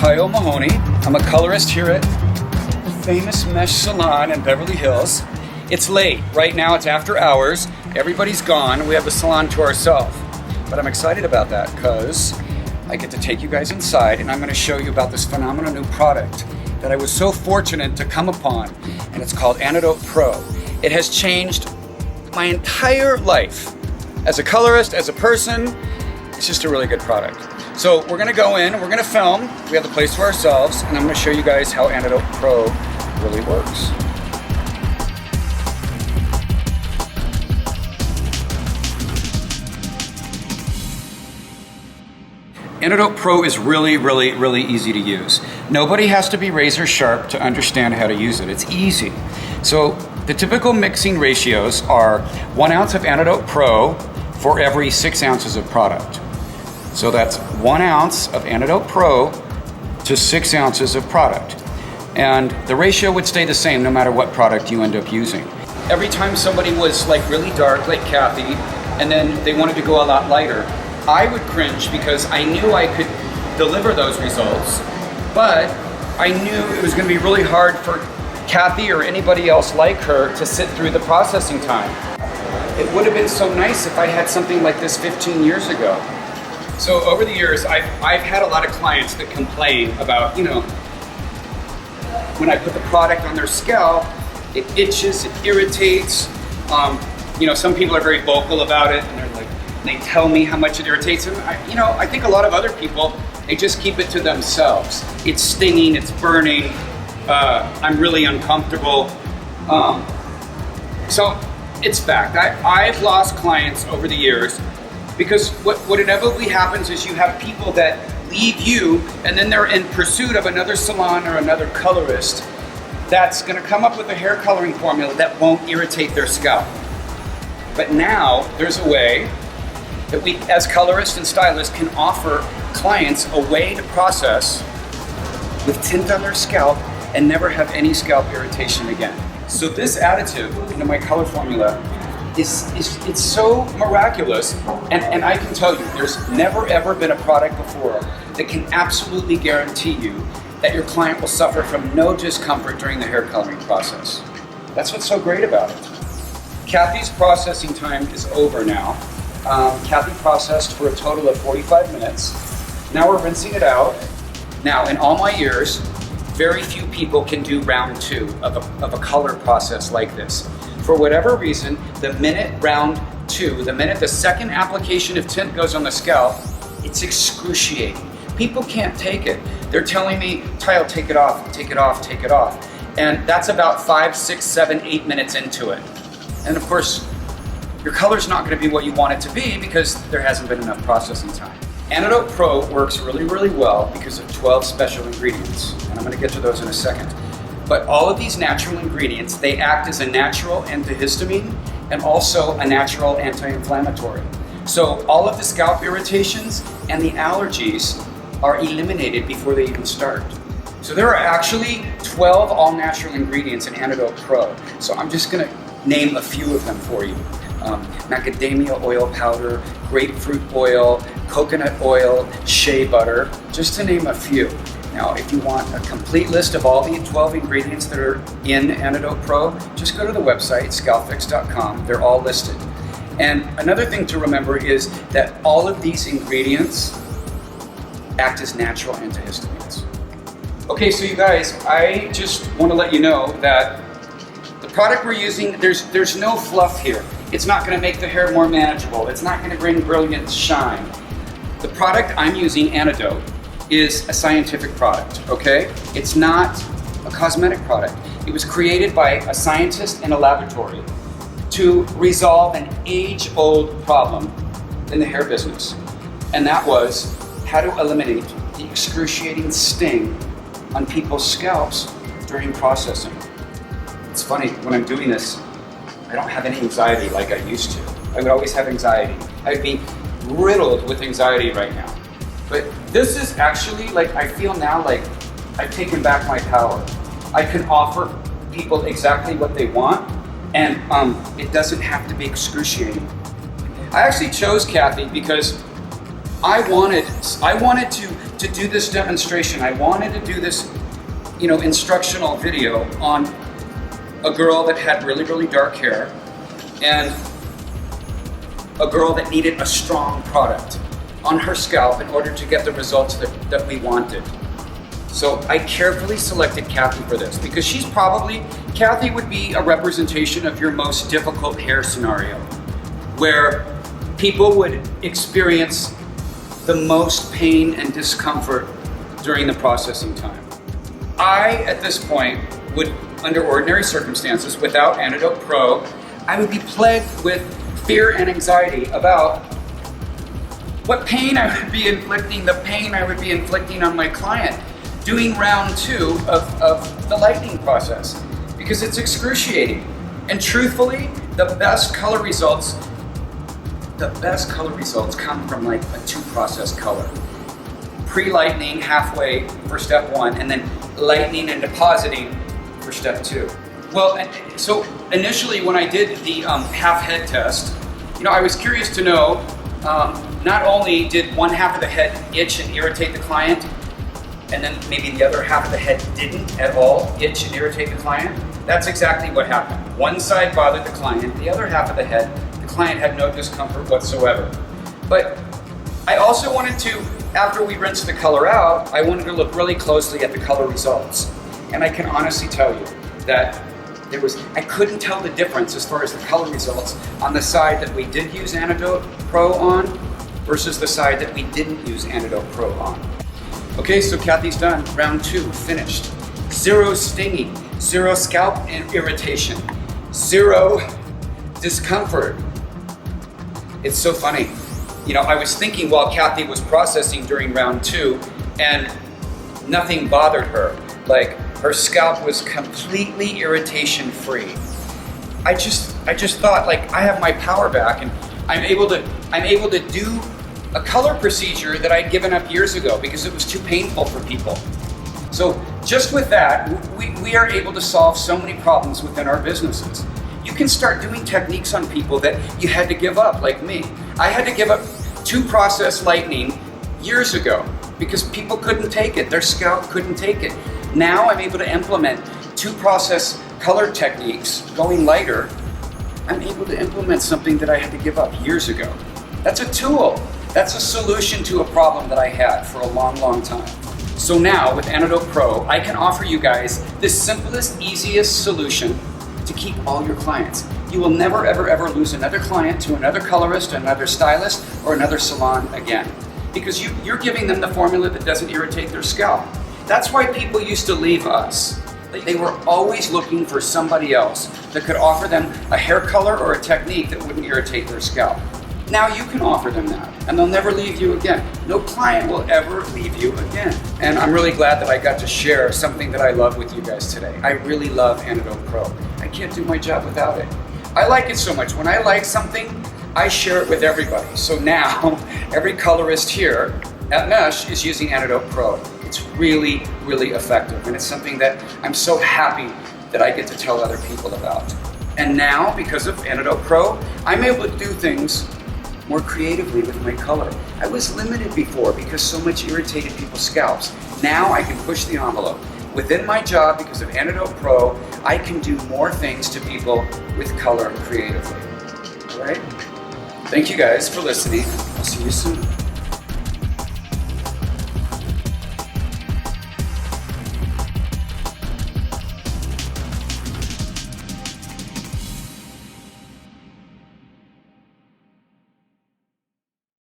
Tyle Mahoney. I'm a colorist here at the famous Mesh Salon in Beverly Hills. It's late. Right now it's after hours. Everybody's gone. We have the salon to ourselves. But I'm excited about that because I get to take you guys inside and I'm going to show you about this phenomenal new product that I was so fortunate to come upon, and it's called Antidot Pro. It has changed my entire life as a colorist, as a person. It's just a really good product. So we're gonna go in and we're gonna film. We have the place to ourselves, and I'm gonna show you guys how Antidot Pro really works. Antidot Pro is really easy to use. Nobody has to be razor sharp to understand how to use it. It's easy. So the typical mixing ratios are 1 ounce of Antidot Pro for every 6 ounces of product. So that's 1 ounce of Antidot Pro to 6 ounces of product. And the ratio would stay the same no matter what product you end up using. Every time somebody was like really dark, like Kathy, and then they wanted to go a lot lighter, I would cringe because I knew I could deliver those results, but I knew it was going to be really hard for Kathy or anybody else like her to sit through the processing time. It would have been so nice if I had something like this 15 years ago. So over the years, I've had a lot of clients that complain about, when I put the product on their scalp, it itches, it irritates. Some people are very vocal about it, and they tell me how much it irritates them. I think a lot of other people, they just keep it to themselves. It's stinging, it's burning, I'm really uncomfortable. So it's fact. I've lost clients over the years because what inevitably happens is you have people that leave you and then they're in pursuit of another salon or another colorist that's gonna come up with a hair coloring formula that won't irritate their scalp. But now there's a way that we, as colorists and stylists, can offer clients a way to process with tint on their scalp and never have any scalp irritation again. So this additive into my color formula it's so miraculous, and I can tell you, there's never ever been a product before that can absolutely guarantee you that your client will suffer from no discomfort during the hair coloring process. That's what's so great about it. Kathy's processing time is over now. Kathy processed for a total of 45 minutes. Now we're rinsing it out. Now, in all my years, very few people can do round 2 of a color process like this. For whatever reason, the minute the second application of tint goes on the scalp, it's excruciating. People can't take it. They're telling me, Tyle, take it off, take it off, take it off. And that's about 5, 6, 7, 8 minutes into it. And of course, your color's not going to be what you want it to be because there hasn't been enough processing time. Antidot Pro works really well because of 12 special ingredients, and I'm going to get to those in a second. But all of these natural ingredients, they act as a natural antihistamine and also a natural anti-inflammatory. So all of the scalp irritations and the allergies are eliminated before they even start. So there are actually 12 all-natural ingredients in Antidot Pro. So I'm just going to name a few of them for you. Macadamia oil powder, grapefruit oil, coconut oil, shea butter, just to name a few. Now, if you want a complete list of all the 12 ingredients that are in Antidot Pro, just go to the website, scalpfix.com. They're all listed. And another thing to remember is that all of these ingredients act as natural antihistamines. Okay, so you guys, I just want to let you know that the product we're using, there's no fluff here. It's not going to make the hair more manageable. It's not going to bring brilliant shine. The product I'm using, Antidot, is a scientific product, okay? It's not a cosmetic product. It was created by a scientist in a laboratory to resolve an age-old problem in the hair business. And that was how to eliminate the excruciating sting on people's scalps during processing. It's funny, when I'm doing this, I don't have any anxiety like I used to. I would always have anxiety. I'd be riddled with anxiety right now. But this is actually, I feel now like I've taken back my power. I can offer people exactly what they want, and it doesn't have to be excruciating. I actually chose Kathy because I wanted to do this demonstration. I wanted to do this, instructional video on a girl that had really, really dark hair and a girl that needed a strong product on her scalp in order to get the results that we wanted. So I carefully selected Kathy for this because Kathy would be a representation of your most difficult hair scenario, where people would experience the most pain and discomfort during the processing time. I, at this point, would, under ordinary circumstances, without Antidot Pro, I would be plagued with fear and anxiety about what pain I would be inflicting, the pain I would be inflicting on my client doing round 2 of the lightning process, because it's excruciating. And truthfully, the best color results come from like a 2-process color. Pre-lightning halfway for step 1, and then lightning and depositing for step 2. Well, so initially when I did the half head test, I was curious to know, not only did one half of the head itch and irritate the client, and then maybe the other half of the head didn't at all itch and irritate the client. That's exactly what happened. One side bothered the client, the other half of the head, the client had no discomfort whatsoever. But I also wanted to, after we rinsed the color out, I wanted to look really closely at the color results. And I can honestly tell you that I couldn't tell the difference as far as the color results on the side that we did use Antidot Pro on versus the side that we didn't use Antidot Pro on. Okay, so Kathy's done. Round 2, finished. 0 stinging, 0 scalp irritation, 0 discomfort. It's so funny. I was thinking while Kathy was processing during round 2, and nothing bothered her. Like, her scalp was completely irritation free. I just thought, like, I have my power back, and I'm able to do a color procedure that I'd given up years ago because it was too painful for people. So just with that, we are able to solve so many problems within our businesses. You can start doing techniques on people that you had to give up, like me. I had to give up 2-process lightning years ago because people couldn't take it. Their scalp couldn't take it. Now I'm able to implement 2-process color techniques, going lighter. I'm able to implement something that I had to give up years ago. That's a tool. That's a solution to a problem that I had for a long, long time. So now with Antidot Pro, I can offer you guys the simplest, easiest solution to keep all your clients. You will never, ever, ever lose another client to another colorist, another stylist, or another salon again. Because you're giving them the formula that doesn't irritate their scalp. That's why people used to leave us. They were always looking for somebody else that could offer them a hair color or a technique that wouldn't irritate their scalp. Now you can offer them that, and they'll never leave you again. No client will ever leave you again. And I'm really glad that I got to share something that I love with you guys today. I really love Antidot Pro. I can't do my job without it. I like it so much. When I like something, I share it with everybody. So now, every colorist here at Mesh is using Antidot Pro. It's really, really effective, and it's something that I'm so happy that I get to tell other people about. And now, because of Antidot Pro, I'm able to do things more creatively with my color. I was limited before because so much irritated people's scalps. Now I can push the envelope. Within my job, because of Antidot Pro, I can do more things to people with color creatively. All right? Thank you guys for listening. I'll see you soon.